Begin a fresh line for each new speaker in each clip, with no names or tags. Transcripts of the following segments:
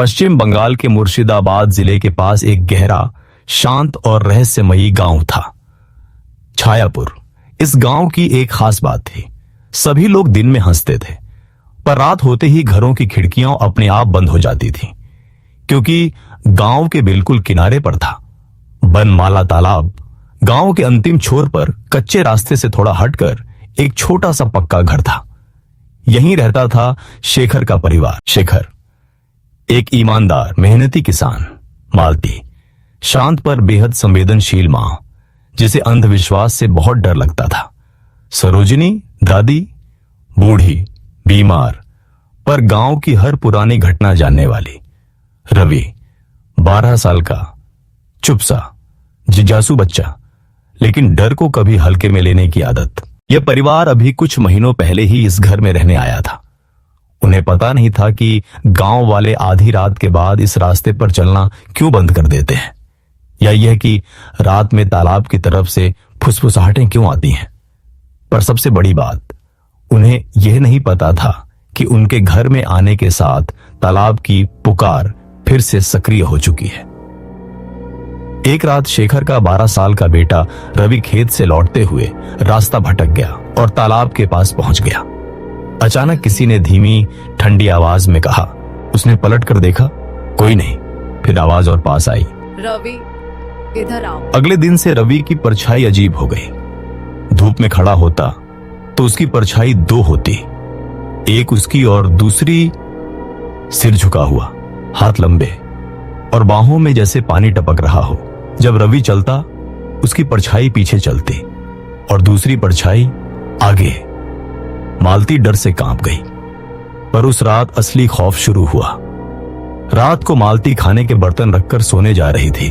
पश्चिम बंगाल के मुर्शिदाबाद जिले के पास एक गहरा, शांत और रहस्यमयी गांव था, छायापुर। इस गांव की एक खास बात थी। सभी लोग दिन में हंसते थे, पर रात होते ही घरों की खिड़कियां अपने आप बंद हो जाती थीं, क्योंकि गांव के बिल्कुल किनारे पर था बनमाला तालाब। गांव के अंतिम छोर पर कच्चे रास्ते से थोड़ा हटकर एक छोटा सा पक्का घर था। यहीं रहता था शेखर का परिवार। शेखर एक ईमानदार, मेहनती किसान, मालती शांत पर बेहद संवेदनशील मां, जिसे अंधविश्वास से बहुत डर लगता था। सरोजिनी दादी, बूढ़ी, बीमार, पर गांव की हर पुरानी घटना जानने वाली। रवि 12 साल का, चुपसा, जिज्ञासु बच्चा, लेकिन डर को कभी हल्के में लेने की आदत। यह परिवार अभी कुछ महीनों पहले ही इस घर में रहने आया था। उन्हें पता नहीं था कि गांव वाले आधी रात के बाद इस रास्ते पर चलना क्यों बंद कर देते हैं, या यह कि रात में तालाब की तरफ से फुसफुसाहटें क्यों आती हैं। पर सबसे बड़ी बात, उन्हें यह नहीं पता था कि उनके घर में आने के साथ तालाब की पुकार फिर से सक्रिय हो चुकी है। एक रात शेखर का 12 साल का बेटा रवि खेत से लौटते हुए रास्ता भटक गया और तालाब के पास पहुंच गया। अचानक किसी ने धीमी, ठंडी आवाज में कहा। उसने पलट कर देखा, कोई नहीं। फिर आवाज और पास आई,
रवि, इधर आओ।
अगले दिन से रवि की परछाई अजीब हो गई। धूप में खड़ा होता तो उसकी परछाई 2 होती, एक उसकी और दूसरी सिर झुका हुआ, हाथ लंबे और बाहों में जैसे पानी टपक रहा हो। जब रवि चलता, उसकी परछाई पीछे चलती और दूसरी परछाई आगे। मालती डर से कांप गई। पर उस रात असली खौफ शुरू हुआ। रात को मालती खाने के बर्तन रखकर सोने जा रही थी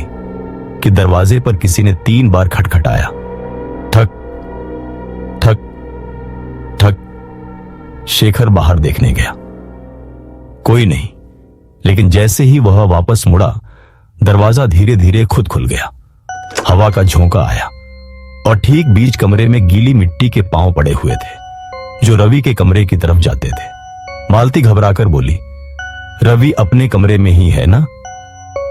कि दरवाजे पर किसी ने 3 बार खटखटाया। ठक ठक ठक। शेखर बाहर देखने गया, कोई नहीं। लेकिन जैसे ही वह वापस मुड़ा, दरवाजा धीरे धीरे खुद खुल गया। हवा का झोंका आया और ठीक बीच कमरे में गीली मिट्टी के पांव पड़े हुए थे, जो रवि के कमरे की तरफ जाते थे। मालती घबराकर बोली, रवि अपने कमरे में ही है ना?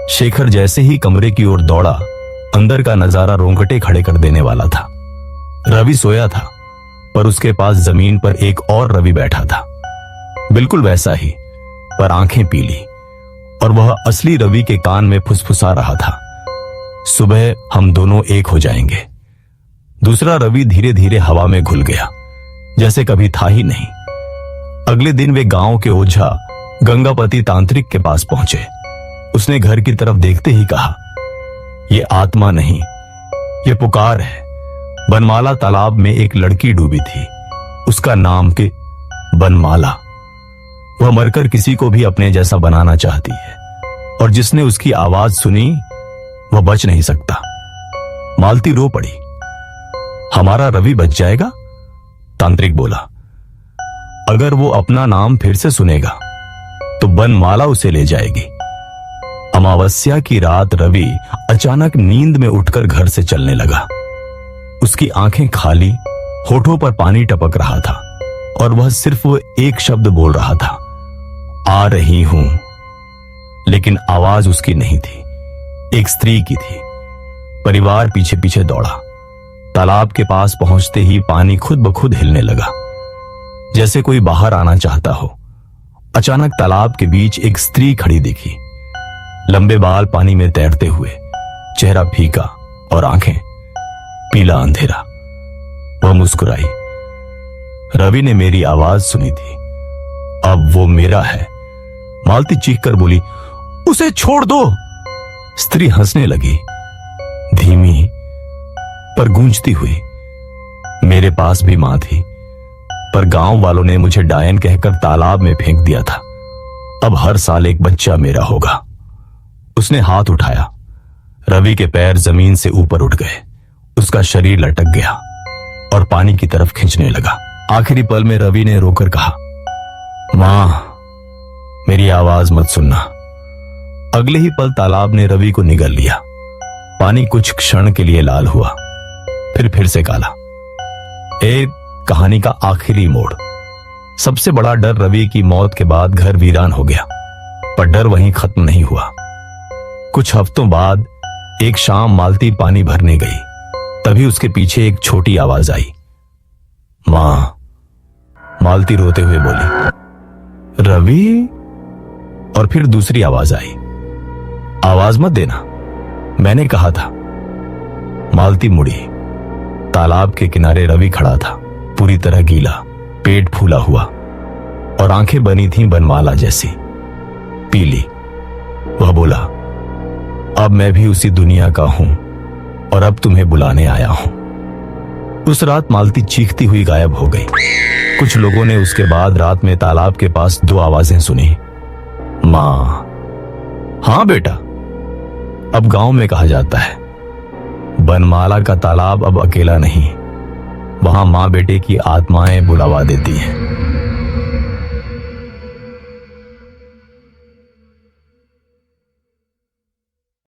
शेखर जैसे ही कमरे की ओर दौड़ा, अंदर का नजारा रोंगटे खड़े कर देने वाला था। रवि सोया था, पर उसके पास जमीन पर एक और रवि बैठा था, बिल्कुल वैसा ही, पर आंखें पीली। और वह असली रवि के कान में फुसफुसा रहा था, सुबह हम दोनों एक हो जाएंगे। दूसरा रवि धीरे धीरे हवा में घुल गया, जैसे कभी था ही नहीं। अगले दिन वे गांव के ओझा गंगापति तांत्रिक के पास पहुंचे। उसने घर की तरफ देखते ही कहा, यह आत्मा नहीं, यह पुकार है। बनमाला तालाब में एक लड़की डूबी थी, उसका नाम के बनमाला। वह मरकर किसी को भी अपने जैसा बनाना चाहती है, और जिसने उसकी आवाज सुनी वह बच नहीं सकता। मालती रो पड़ी। हमारा रवि बच जाएगा? तांत्रिक बोला। अगर वो अपना नाम फिर से सुनेगा तो बनमाला उसे ले जाएगी। अमावस्या की रात रवि अचानक नींद में उठकर घर से चलने लगा। उसकी आंखें खाली, होठों पर पानी टपक रहा था, और वह सिर्फ वो एक शब्द बोल रहा था, आ रही हूं। लेकिन आवाज उसकी नहीं थी, एक स्त्री की थी। परिवार पीछे पीछे दौड़ा। तालाब के पास पहुंचते ही पानी खुद ब खुद हिलने लगा, जैसे कोई बाहर आना चाहता हो। अचानक तालाब के बीच एक स्त्री खड़ी दिखी, लंबे बाल पानी में तैरते हुए, चेहरा फीका और आंखें पीला अंधेरा। वह मुस्कुराई। रवि ने मेरी आवाज सुनी थी, अब वो मेरा है। मालती चीखकर बोली, उसे छोड़ दो। स्त्री हंसने लगी, धीमी पर गूंजती हुई। मेरे पास भी मां थी, पर गांव वालों ने मुझे डायन कहकर तालाब में फेंक दिया था। अब हर साल एक बच्चा मेरा होगा। उसने हाथ उठाया। रवि के पैर जमीन से ऊपर उठ गए। उसका शरीर लटक गया और पानी की तरफ खींचने लगा। आखिरी पल में रवि ने रोकर कहा, मां, मेरी आवाज मत सुनना। अगले ही पल तालाब ने रवि को निगल लिया। पानी कुछ क्षण के लिए लाल हुआ, फिर से काला। एक कहानी का आखिरी मोड़। सबसे बड़ा डर रवि की मौत के बाद घर वीरान हो गया। पर डर वहीं खत्म नहीं हुआ। कुछ हफ्तों बाद एक शाम मालती पानी भरने गई, तभी उसके पीछे एक छोटी आवाज आई, मां। मालती रोते हुए बोली, रवि। और फिर दूसरी आवाज आई, आवाज मत देना, मैंने कहा था। मालती मुड़ी। तालाब के किनारे रवि खड़ा था, पूरी तरह गीला, पेट फूला हुआ और आंखें बनी थीं बनमाला जैसी, पीली। वह बोला, अब मैं भी उसी दुनिया का हूं और अब तुम्हें बुलाने आया हूं। उस रात मालती चीखती हुई गायब हो गई। कुछ लोगों ने उसके बाद रात में तालाब के पास 2 आवाजें सुनी, मां। हां बेटा, अब गांव में कहा जाता है बनमाला का तालाब अब अकेला नहीं, वहां मां बेटे की आत्माएं बुलावा देती हैं।